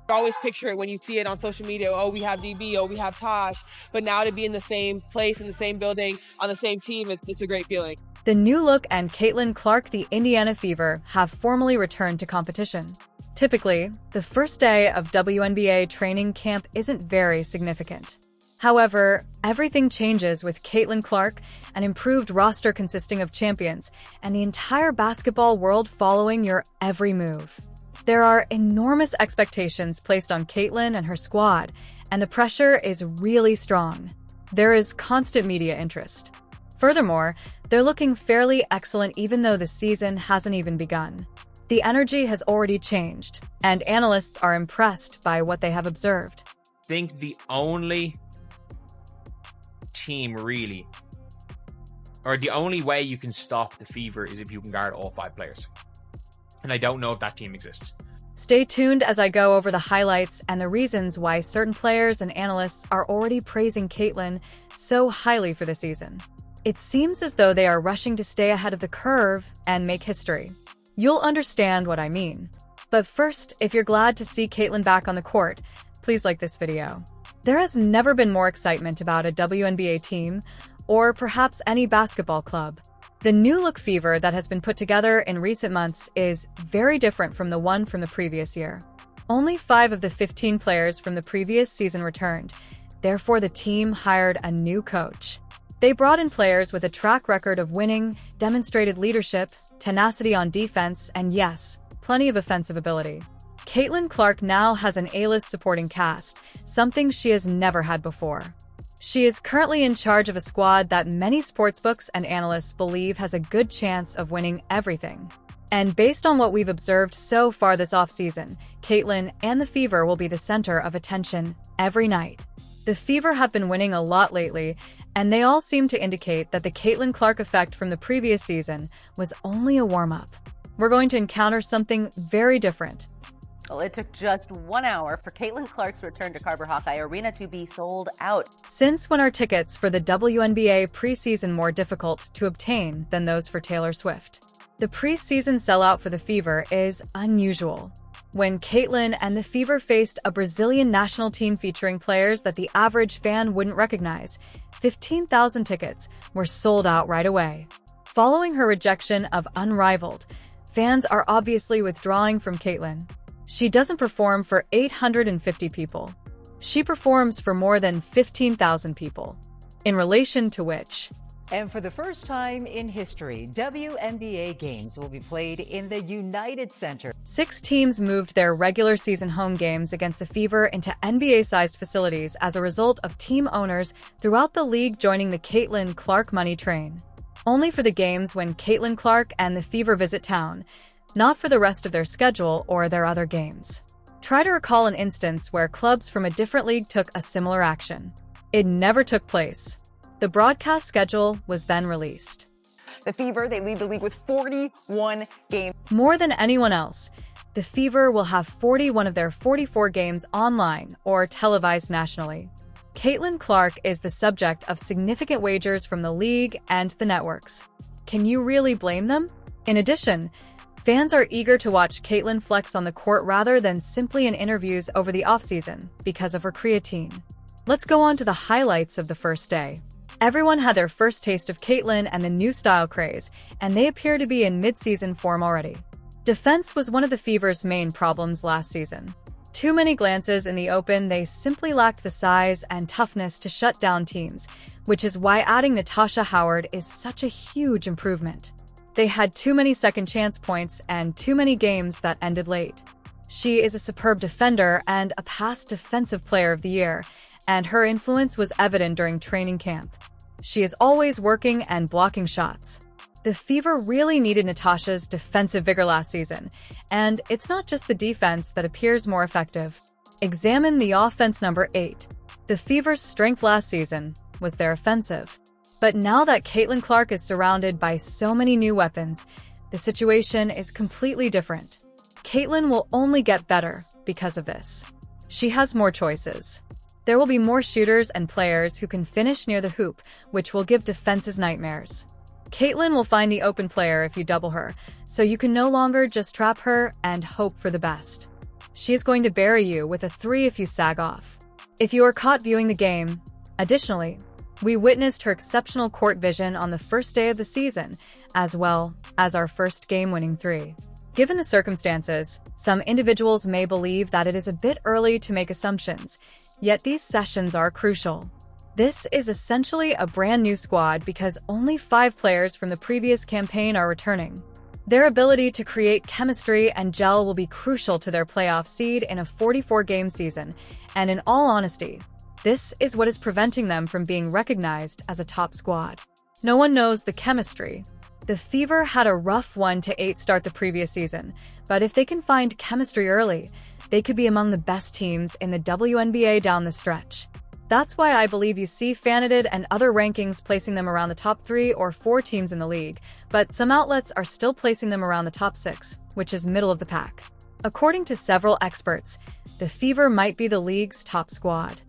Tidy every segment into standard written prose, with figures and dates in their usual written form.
always picture it when you see it on social media. Oh, we have DB, oh, we have Tosh. But now to be in the same place, in the same building, on the same team, it's a great feeling. The new look and Caitlin Clark, the Indiana Fever, have formally returned to competition. Typically, the first day of WNBA training camp isn't very significant. However, everything changes with Caitlin Clark, an improved roster consisting of champions, and the entire basketball world following your every move. There are enormous expectations placed on Caitlin and her squad, and the pressure is really strong. There is constant media interest. Furthermore, they're looking fairly excellent even though the season hasn't even begun. The energy has already changed, and analysts are impressed by what they have observed. I think the only team really, or the only way you can stop the Fever is if you can guard all 5 players. And I don't know if that team exists. Stay tuned as I go over the highlights and the reasons why certain players and analysts are already praising Caitlin so highly for the season. It seems as though they are rushing to stay ahead of the curve and make history. You'll understand what I mean. But first, if you're glad to see Caitlin back on the court, please like this video. There has never been more excitement about a WNBA team, or perhaps any basketball club. The new look Fever that has been put together in recent months is very different from the one from the previous year. Only 5 of the 15 players from the previous season returned. Therefore, the team hired a new coach. They brought in players with a track record of winning, demonstrated leadership, tenacity on defense, and yes, plenty of offensive ability. Caitlin Clark now has an A-list supporting cast, something she has never had before. She is currently in charge of a squad that many sportsbooks and analysts believe has a good chance of winning everything. And based on what we've observed so far this offseason, Caitlin and the Fever will be the center of attention every night. The Fever have been winning a lot lately, and they all seem to indicate that the Caitlin Clark effect from the previous season was only a warm-up. We're going to encounter something very different. Well, it took just 1 hour for Caitlin Clark's return to Carver Hawkeye Arena to be sold out. Since when are tickets for the WNBA preseason more difficult to obtain than those for Taylor Swift? The preseason sellout for the Fever is unusual. When Caitlin and the Fever faced a Brazilian national team featuring players that the average fan wouldn't recognize, 15,000 tickets were sold out right away. Following her rejection of Unrivaled, fans are obviously withdrawing from Caitlin. She doesn't perform for 850 people. She performs for more than 15,000 people, in relation to which. And for the first time in history, WNBA games will be played in the United Center. 6 teams moved their regular season home games against the Fever into NBA-sized facilities as a result of team owners throughout the league joining the Caitlin Clark money train. Only for the games when Caitlin Clark and the Fever visit town, not for the rest of their schedule or their other games. Try to recall an instance where clubs from a different league took a similar action. It never took place. The broadcast schedule was then released. The Fever, they lead the league with 41 games. More than anyone else, the Fever will have 41 of their 44 games online or televised nationally. Caitlin Clark is the subject of significant wagers from the league and the networks. Can you really blame them? In addition, fans are eager to watch Caitlin flex on the court rather than simply in interviews over the offseason because of her creatine. Let's go on to the highlights of the first day. Everyone had their first taste of Caitlin and the new style craze, and they appear to be in mid-season form already. Defense was one of the Fever's main problems last season. Too many glances in the open, they simply lacked the size and toughness to shut down teams, which is why adding Natasha Howard is such a huge improvement. They had too many second chance points and too many games that ended late. She is a superb defender and a past Defensive Player of the Year, and her influence was evident during training camp. She is always working and blocking shots. The Fever really needed Natasha's defensive vigor last season, and it's not just the defense that appears more effective. Examine the offense number 8. The Fever's strength last season was their offensive. But now that Caitlin Clark is surrounded by so many new weapons, the situation is completely different. Caitlin will only get better because of this. She has more choices. There will be more shooters and players who can finish near the hoop, which will give defenses nightmares. Caitlin will find the open player if you double her, so you can no longer just trap her and hope for the best. She is going to bury you with a 3 if you sag off. If you are caught viewing the game. Additionally, we witnessed her exceptional court vision on the first day of the season, as well as our first game-winning 3. Given the circumstances, some individuals may believe that it is a bit early to make assumptions, yet these sessions are crucial. This is essentially a brand new squad because only 5 players from the previous campaign are returning. Their ability to create chemistry and gel will be crucial to their playoff seed in a 44-game season, and in all honesty, this is what is preventing them from being recognized as a top squad. No one knows the chemistry. The Fever had a rough 1-8 start the previous season, but if they can find chemistry early, they could be among the best teams in the WNBA down the stretch. That's why I believe you see Fanadid and other rankings placing them around the top 3 or 4 teams in the league, but some outlets are still placing them around the top 6, which is middle of the pack. According to several experts, the Fever might be the league's top squad.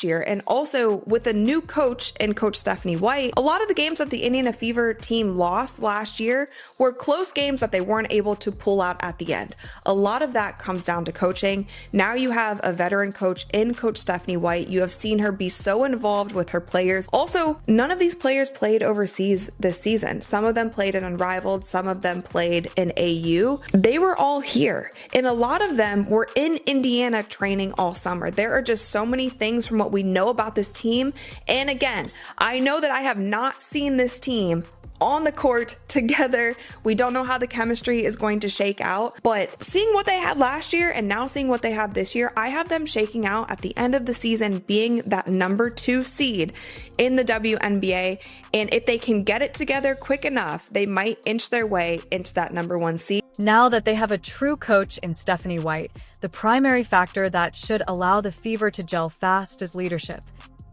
Year. And also with a new coach and Coach Stephanie White, a lot of the games that the Indiana Fever team lost last year were close games that they weren't able to pull out at the end. A lot of that comes down to coaching. Now you have a veteran coach in Coach Stephanie White. You have seen her be so involved with her players. Also, none of these players played overseas this season. Some of them played in Unrivaled, some of them played in AU. They were all here, and a lot of them were in Indiana training all summer. There are just so many things from what we know about this team. And again, I know that I have not seen this team on the court together. We don't know how the chemistry is going to shake out, but seeing what they had last year and now seeing what they have this year, I have them shaking out at the end of the season being that number 2 seed in the WNBA. And if they can get it together quick enough, they might inch their way into that number 1 seed. Now that they have a true coach in Stephanie White, the primary factor that should allow the Fever to gel fast is leadership.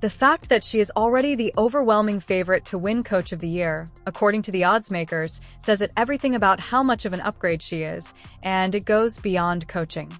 The fact that she is already the overwhelming favorite to win Coach of the Year, according to the odds makers, says it everything about how much of an upgrade she is, and it goes beyond coaching.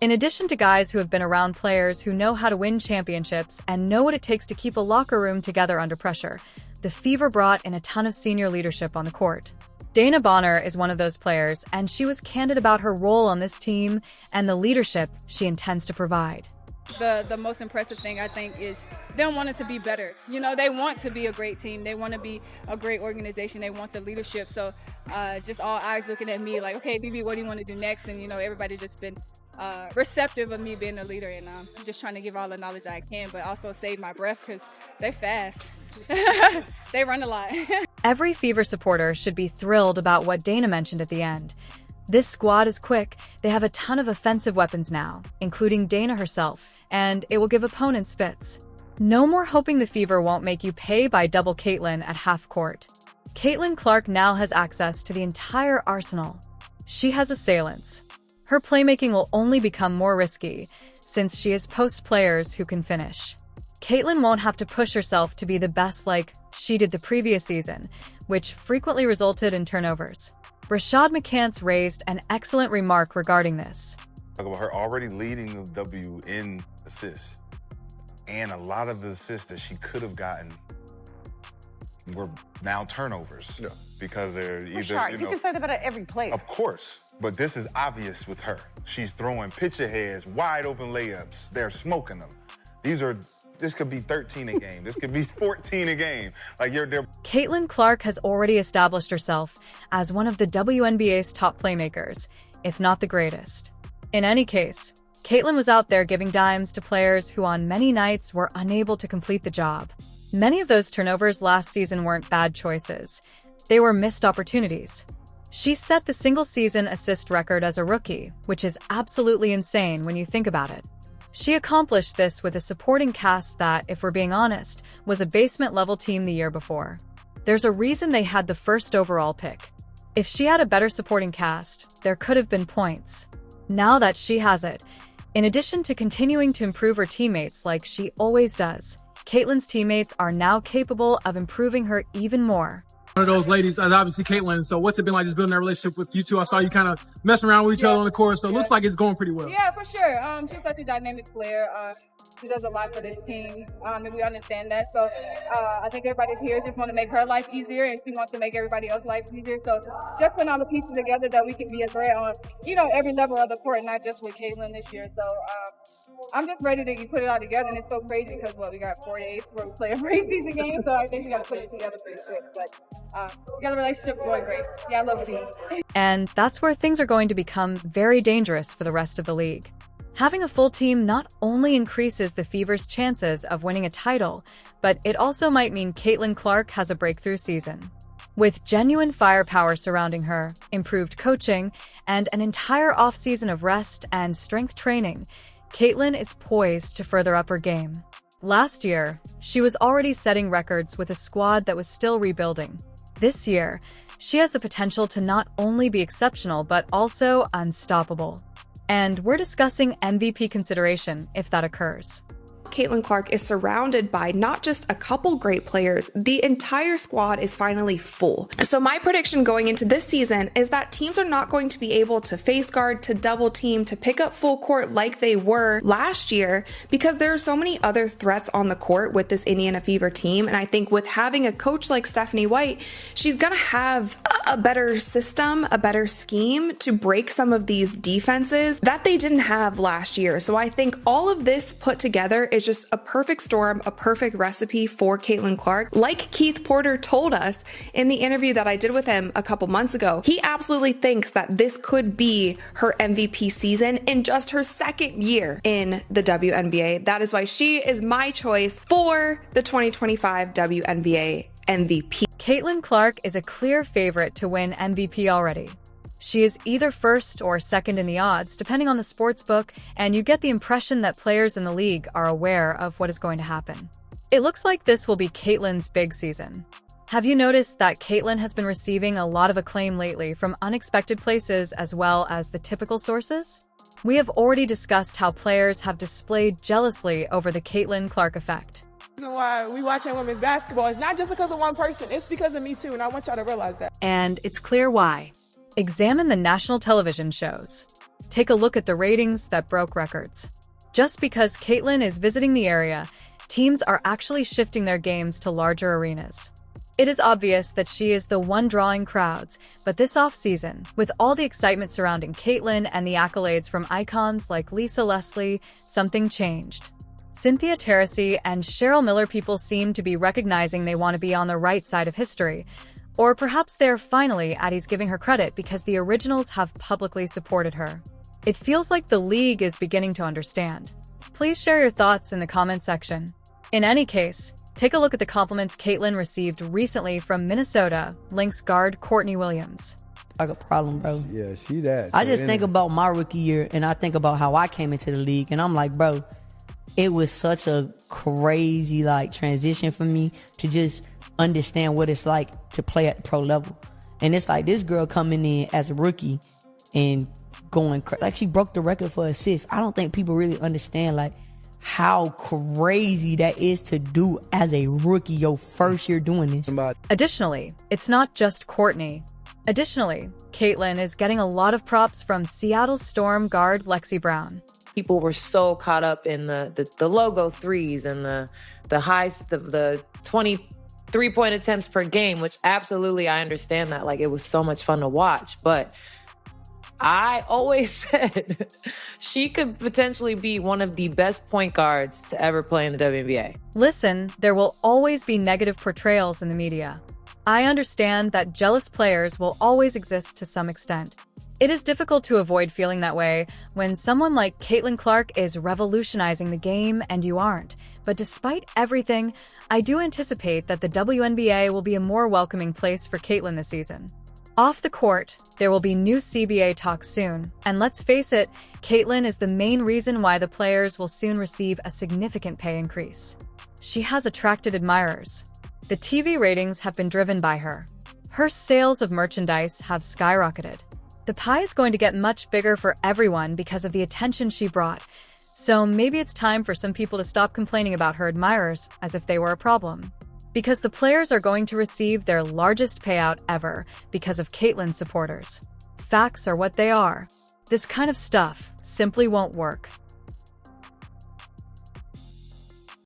In addition to guys who have been around players who know how to win championships and know what it takes to keep a locker room together under pressure, the Fever brought in a ton of senior leadership on the court. Dana Bonner is one of those players, and she was candid about her role on this team and the leadership she intends to provide. The most impressive thing, I think, is them wanting to be better. You know, they want to be a great team. They want to be a great organization. They want the leadership. So just all eyes looking at me like, okay, BB, what do you want to do next? And, you know, everybody just been receptive of me being a leader, and just trying to give all the knowledge I can, but also save my breath because they fast. They run a lot. Every Fever supporter should be thrilled about what Dana mentioned at the end. This squad is quick, they have a ton of offensive weapons now, including Dana herself, and it will give opponents fits. No more hoping the Fever won't make you pay by double Caitlin at half court. Caitlin Clark now has access to the entire arsenal. She has assailants. Her playmaking will only become more risky, since she has post players who can finish. Caitlin won't have to push herself to be the best like she did the previous season, which frequently resulted in turnovers. Rashad McCants raised an excellent remark regarding this. Talk about her already leading the W in assists, and a lot of the assists that she could have gotten were now turnovers because they're either, sure. You can say that about every play. Of course, but this is obvious with her. She's throwing pitcher heads, wide open layups. They're smoking them. This could be 13 a game. This could be 14 a game. Like Caitlin Clark has already established herself as one of the WNBA's top playmakers, if not the greatest. In any case, Caitlin was out there giving dimes to players who on many nights were unable to complete the job. Many of those turnovers last season weren't bad choices. They were missed opportunities. She set the single-season assist record as a rookie, which is absolutely insane when you think about it. She accomplished this with a supporting cast that, if we're being honest, was a basement-level team the year before. There's a reason they had the first overall pick. If she had a better supporting cast, there could have been points. Now that she has it, in addition to continuing to improve her teammates like she always does, Caitlin's teammates are now capable of improving her even more. One of those ladies, obviously Caitlin, so what's it been like just building that relationship with you two? I saw you kind of messing around with each other on the court, so it looks like it's going pretty well. Yeah, for sure. She's such a dynamic player. She does a lot for this team, and we understand that. So I think everybody here just want to make her life easier, and she wants to make everybody else's life easier. So just putting all the pieces together that we can be a threat on, every level of the court, not just with Caitlin this year. So I'm just ready to put it all together, and it's so crazy because, we got 4 days where we play a preseason game, so I think we got to put it together pretty quick. But we got the relationship's going great. Yeah, I love seeing it. And that's where things are going to become very dangerous for the rest of the league. Having a full team not only increases the Fever's chances of winning a title, but it also might mean Caitlin Clark has a breakthrough season. With genuine firepower surrounding her, improved coaching, and an entire offseason of rest and strength training, Caitlin is poised to further up her game. Last year, she was already setting records with a squad that was still rebuilding. This year, she has the potential to not only be exceptional but also unstoppable. And we're discussing MVP consideration if that occurs. Caitlin Clark is surrounded by not just a couple great players, the entire squad is finally full. So my prediction going into this season is that teams are not going to be able to face guard, to double team, to pick up full court like they were last year because there are so many other threats on the court with this Indiana Fever team. And I think with having a coach like Stephanie White, she's going to have a better system, a better scheme to break some of these defenses that they didn't have last year. So I think all of this put together is just a perfect storm, a perfect recipe for Caitlin Clark. Like Keith Porter told us in the interview that I did with him a couple months ago, he absolutely thinks that this could be her MVP season in just her second year in the WNBA. That is why she is my choice for the 2025 WNBA MVP. Caitlin Clark is a clear favorite to win MVP already. She is either first or second in the odds, depending on the sportsbook, and you get the impression that players in the league are aware of what is going to happen. It looks like this will be Caitlin's big season. Have you noticed that Caitlin has been receiving a lot of acclaim lately from unexpected places as well as the typical sources? We have already discussed how players have displayed jealously over the Caitlin Clark effect. The reason why we watching women's basketball is not just because of one person, it's because of me too, and I want y'all to realize that. And it's clear why. Examine the national television shows. Take a look at the ratings that broke records. Just because Caitlin is visiting the area, teams are actually shifting their games to larger arenas. It is obvious that she is the one drawing crowds, but this offseason, with all the excitement surrounding Caitlin and the accolades from icons like Lisa Leslie, something changed. Cynthia Terrace and Cheryl Miller people seem to be recognizing they want to be on the right side of history. Or perhaps they're finally at ease giving her credit because the originals have publicly supported her. It feels like the league is beginning to understand. Please share your thoughts in the comment section. In any case, take a look at the compliments Caitlin received recently from Minnesota Lynx guard Courtney Williams. Like a problem, bro. Yeah, see that. I just think about my rookie year and I think about how I came into the league and I'm like, bro, it was such a crazy transition for me to just understand what it's like to play at the pro level. And it's like this girl coming in as a rookie and going she broke the record for assists. I don't think people really understand how crazy that is to do as a rookie your first year doing this. Additionally, it's not just Courtney. Caitlin is getting a lot of props from Seattle Storm guard Lexi Brown. People were so caught up in the logo threes and the highs, the 20 3-point attempts per game, which absolutely I understand that. It was so much fun to watch. But I always said she could potentially be one of the best point guards to ever play in the WNBA. Listen, there will always be negative portrayals in the media. I understand that jealous players will always exist to some extent. It is difficult to avoid feeling that way when someone like Caitlin Clark is revolutionizing the game and you aren't. But despite everything, I do anticipate that the WNBA will be a more welcoming place for Caitlin this season. Off the court, there will be new CBA talks soon. And let's face it, Caitlin is the main reason why the players will soon receive a significant pay increase. She has attracted admirers. The TV ratings have been driven by her. Her sales of merchandise have skyrocketed. The pie is going to get much bigger for everyone because of the attention she brought. So maybe it's time for some people to stop complaining about her admirers as if they were a problem. Because the players are going to receive their largest payout ever because of Caitlin's supporters. Facts are what they are. This kind of stuff simply won't work.